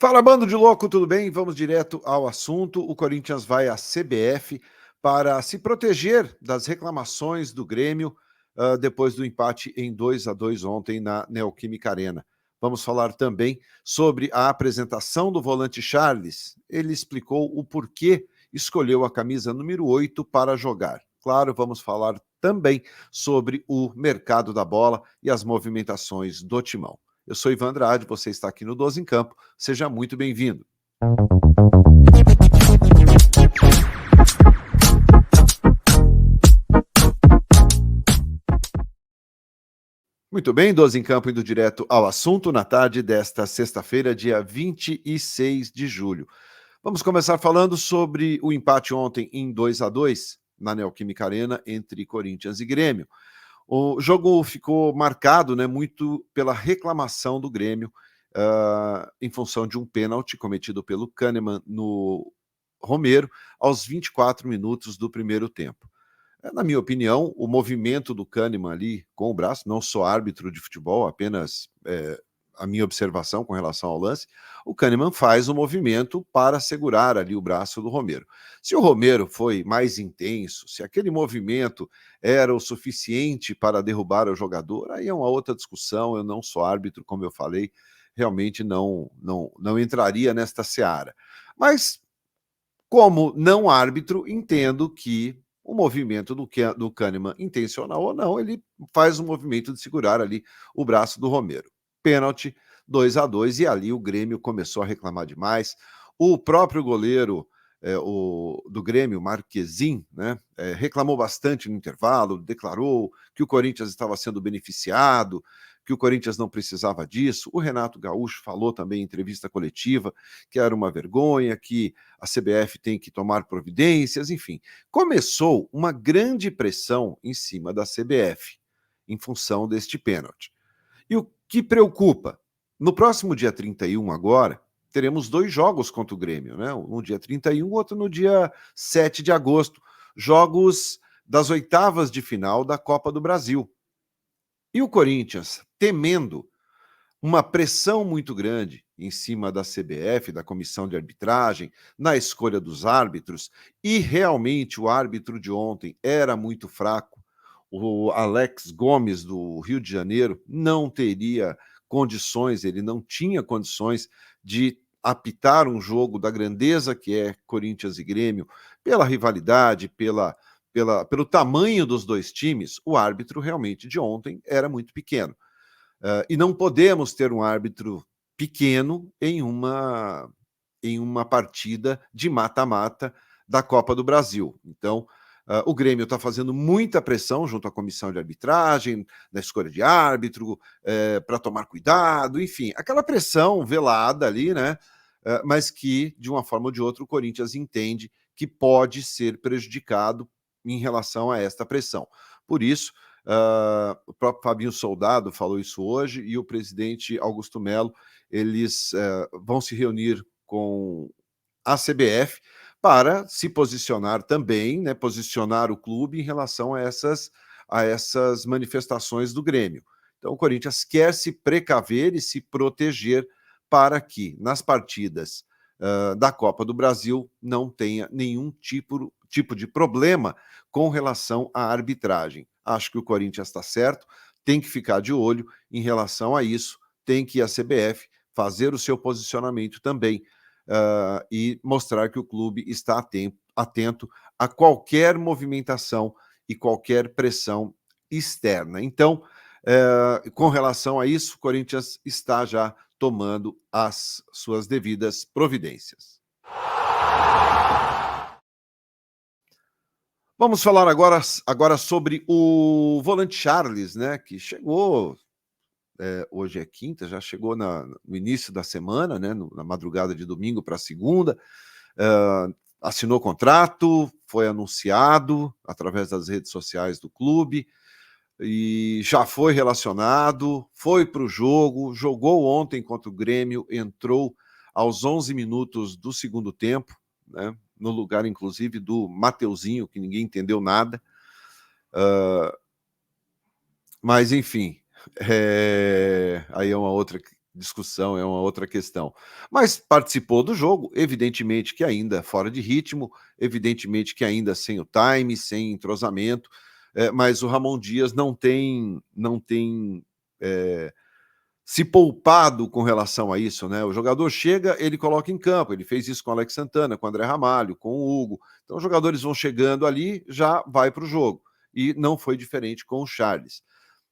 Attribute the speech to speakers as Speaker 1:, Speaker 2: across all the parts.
Speaker 1: Fala, bando de louco, tudo bem? Vamos direto ao assunto. O Corinthians vai à CBF para se proteger das reclamações do Grêmio depois do empate em 2-2 ontem na Neoquímica Arena. Vamos falar também sobre a apresentação do volante Charles. Ele explicou o porquê escolheu a camisa número 8 para jogar. Claro, vamos falar também sobre o mercado da bola e as movimentações do Timão. Eu sou Ivan Andrade, você está aqui no 12 em Campo. Seja muito bem-vindo. Muito bem, 12 em Campo indo direto ao assunto na tarde desta sexta-feira, dia 26 de julho. Vamos começar falando sobre o empate ontem em 2-2 na Neoquímica Arena entre Corinthians e Grêmio. O jogo ficou marcado, muito pela reclamação do Grêmio em função de um pênalti cometido pelo Kahneman no Romero aos 24 minutos do primeiro tempo. Na minha opinião, o movimento do Kahneman ali com o braço, não sou árbitro de futebol, apenas a minha observação com relação ao lance, o Kahneman faz o movimento para segurar ali o braço do Romero. Se o Romero foi mais intenso, se aquele movimento era o suficiente para derrubar o jogador, aí é uma outra discussão, eu não sou árbitro, como eu falei, realmente não entraria nesta seara. Mas, como não árbitro, entendo que o movimento do Kahneman, intencional ou não, ele faz o movimento de segurar ali o braço do Romero. Pênalti, 2-2, e ali o Grêmio começou a reclamar demais. O próprio goleiro do Grêmio, Marquezin, reclamou bastante no intervalo, declarou que o Corinthians estava sendo beneficiado, que o Corinthians não precisava disso. O Renato Gaúcho falou também em entrevista coletiva que era uma vergonha, que a CBF tem que tomar providências, enfim. Começou uma grande pressão em cima da CBF em função deste pênalti. E o que preocupa? No próximo dia 31 agora, teremos 2 jogos contra o Grêmio, um dia 31, outro no dia 7 de agosto, jogos das oitavas de final da Copa do Brasil. E o Corinthians, temendo uma pressão muito grande em cima da CBF, da comissão de arbitragem, na escolha dos árbitros, e realmente o árbitro de ontem era muito fraco. O Alex Gomes, do Rio de Janeiro, não teria condições, ele não tinha condições de apitar um jogo da grandeza que é Corinthians e Grêmio, pela rivalidade, pelo tamanho dos dois times. O árbitro realmente de ontem era muito pequeno. E não podemos ter um árbitro pequeno em uma partida de mata-mata da Copa do Brasil. Então, o Grêmio está fazendo muita pressão junto à comissão de arbitragem, na escolha de árbitro, para tomar cuidado, enfim, aquela pressão velada ali, mas que, de uma forma ou de outra, o Corinthians entende que pode ser prejudicado em relação a esta pressão. Por isso, o próprio Fabinho Soldado falou isso hoje e o presidente Augusto Melo, eles vão se reunir com a CBF para se posicionar também, posicionar o clube em relação a essas manifestações do Grêmio. Então, o Corinthians quer se precaver e se proteger para que, nas partidas da Copa do Brasil, não tenha nenhum tipo de problema com relação à arbitragem. Acho que o Corinthians está certo, tem que ficar de olho em relação a isso, tem que a CBF fazer o seu posicionamento também e mostrar que o clube está atento a qualquer movimentação e qualquer pressão externa. Então, com relação a isso, o Corinthians está já tomando as suas devidas providências. Vamos falar agora sobre o volante Charles, que chegou, hoje é quinta, já chegou no início da semana, na madrugada de domingo para segunda, assinou contrato, foi anunciado através das redes sociais do clube, e já foi relacionado, foi para o jogo, jogou ontem contra o Grêmio, entrou aos 11 minutos do segundo tempo, no lugar, inclusive, do Mateuzinho, que ninguém entendeu nada. Mas, enfim, aí é uma outra discussão, é uma outra questão. Mas participou do jogo, evidentemente que ainda fora de ritmo, evidentemente que ainda sem o time, sem entrosamento, mas o Ramon Dias não tem se poupado com relação a isso, né? O jogador chega, ele coloca em campo, ele fez isso com o Alex Santana, com o André Ramalho, com o Hugo. Então os jogadores vão chegando ali, já vai para o jogo. E não foi diferente com o Charles.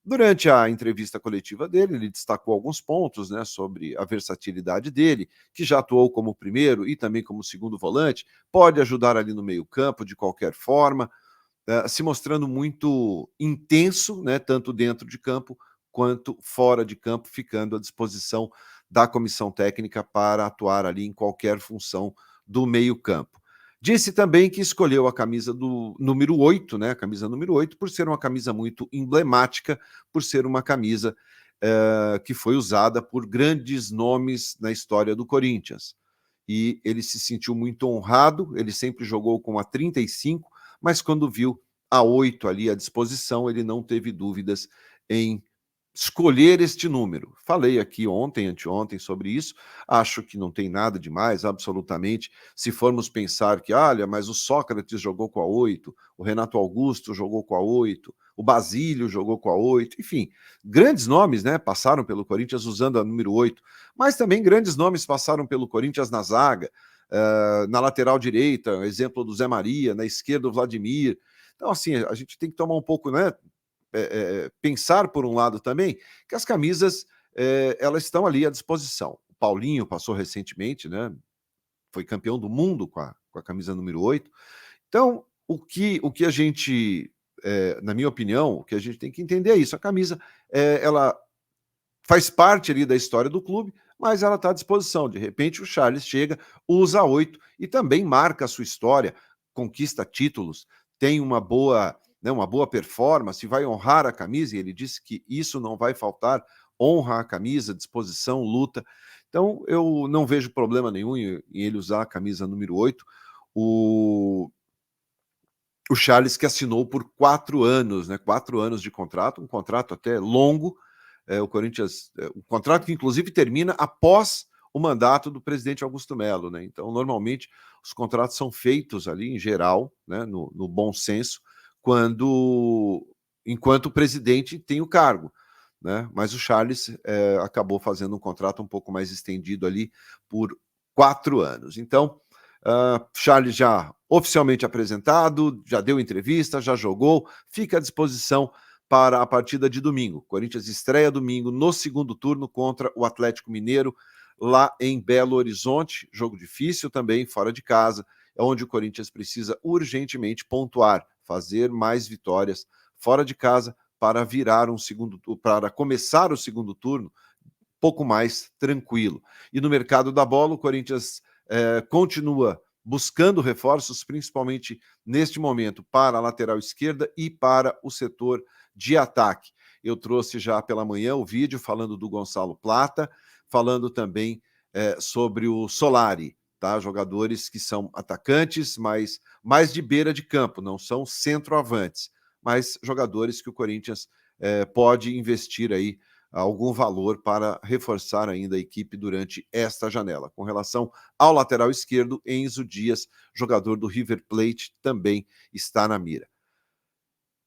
Speaker 1: Durante a entrevista coletiva dele, ele destacou alguns pontos, né, sobre a versatilidade dele, que já atuou como primeiro e também como segundo volante, pode ajudar ali no meio-campo de qualquer forma, se mostrando muito intenso, né, tanto dentro de campo quanto fora de campo, ficando à disposição da comissão técnica para atuar ali em qualquer função do meio-campo. Disse também que escolheu a camisa do número 8, né, a camisa número 8, por ser uma camisa muito emblemática, por ser uma camisa que foi usada por grandes nomes na história do Corinthians. E ele se sentiu muito honrado, ele sempre jogou com a 35, mas quando viu a 8 ali à disposição, ele não teve dúvidas em escolher este número. Falei aqui ontem, anteontem, sobre isso. Acho que não tem nada demais, absolutamente. Se formos pensar que, olha, mas o Sócrates jogou com a 8, o Renato Augusto jogou com a 8, o Basílio jogou com a 8, enfim, grandes nomes, né, passaram pelo Corinthians usando a número 8, mas também grandes nomes passaram pelo Corinthians na zaga, na lateral direita, exemplo do Zé Maria, na esquerda o Vladimir. Então, assim, a gente tem que tomar um pouco, né, pensar por um lado também que as camisas elas estão ali à disposição. O Paulinho passou recentemente, né? Foi campeão do mundo com a camisa número 8. Então, o que a gente, na minha opinião, o que a gente tem que entender é isso. A camisa, ela faz parte ali da história do clube, mas ela está à disposição. De repente, o Charles chega, usa a 8 e também marca a sua história, conquista títulos, tem uma boa performance, vai honrar a camisa, e ele disse que isso não vai faltar, honra a camisa, disposição, luta. Então, eu não vejo problema nenhum em ele usar a camisa número 8. O Charles, que assinou por 4 anos, né? 4 anos de contrato, um contrato até longo. O Corinthians, o contrato que inclusive termina após o mandato do presidente Augusto Melo, né? Então, normalmente, os contratos são feitos ali, em geral, né, no bom senso, enquanto o presidente tem o cargo, né? Mas o Charles acabou fazendo um contrato um pouco mais estendido ali por 4 anos. Então, Charles já oficialmente apresentado, já deu entrevista, já jogou, fica à disposição para a partida de domingo. Corinthians estreia domingo no segundo turno contra o Atlético Mineiro, lá em Belo Horizonte. Jogo difícil também, fora de casa, é onde o Corinthians precisa urgentemente pontuar, fazer mais vitórias fora de casa para para começar o segundo turno pouco mais tranquilo. E no mercado da bola, o Corinthians continua buscando reforços, principalmente neste momento, para a lateral esquerda e para o setor de ataque. Eu trouxe já pela manhã o vídeo falando do Gonçalo Plata, falando também sobre o Solari, tá? Jogadores que são atacantes, mas mais de beira de campo, não são centroavantes, mas jogadores que o Corinthians pode investir aí algum valor para reforçar ainda a equipe durante esta janela. Com relação ao lateral esquerdo, Enzo Dias, jogador do River Plate, também está na mira.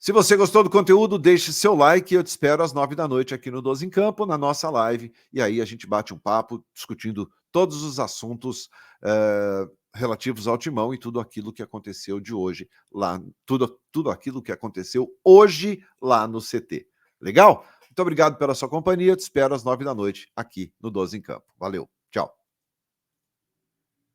Speaker 1: Se você gostou do conteúdo, deixe seu like e eu te espero às 9 da noite aqui no 12 em Campo, na nossa live, e aí a gente bate um papo discutindo todos os assuntos relativos ao Timão e tudo aquilo que aconteceu de hoje lá, tudo aquilo que aconteceu hoje lá no CT. Legal? Muito obrigado pela sua companhia, eu te espero às 9 da noite aqui no 12 em Campo. Valeu, tchau.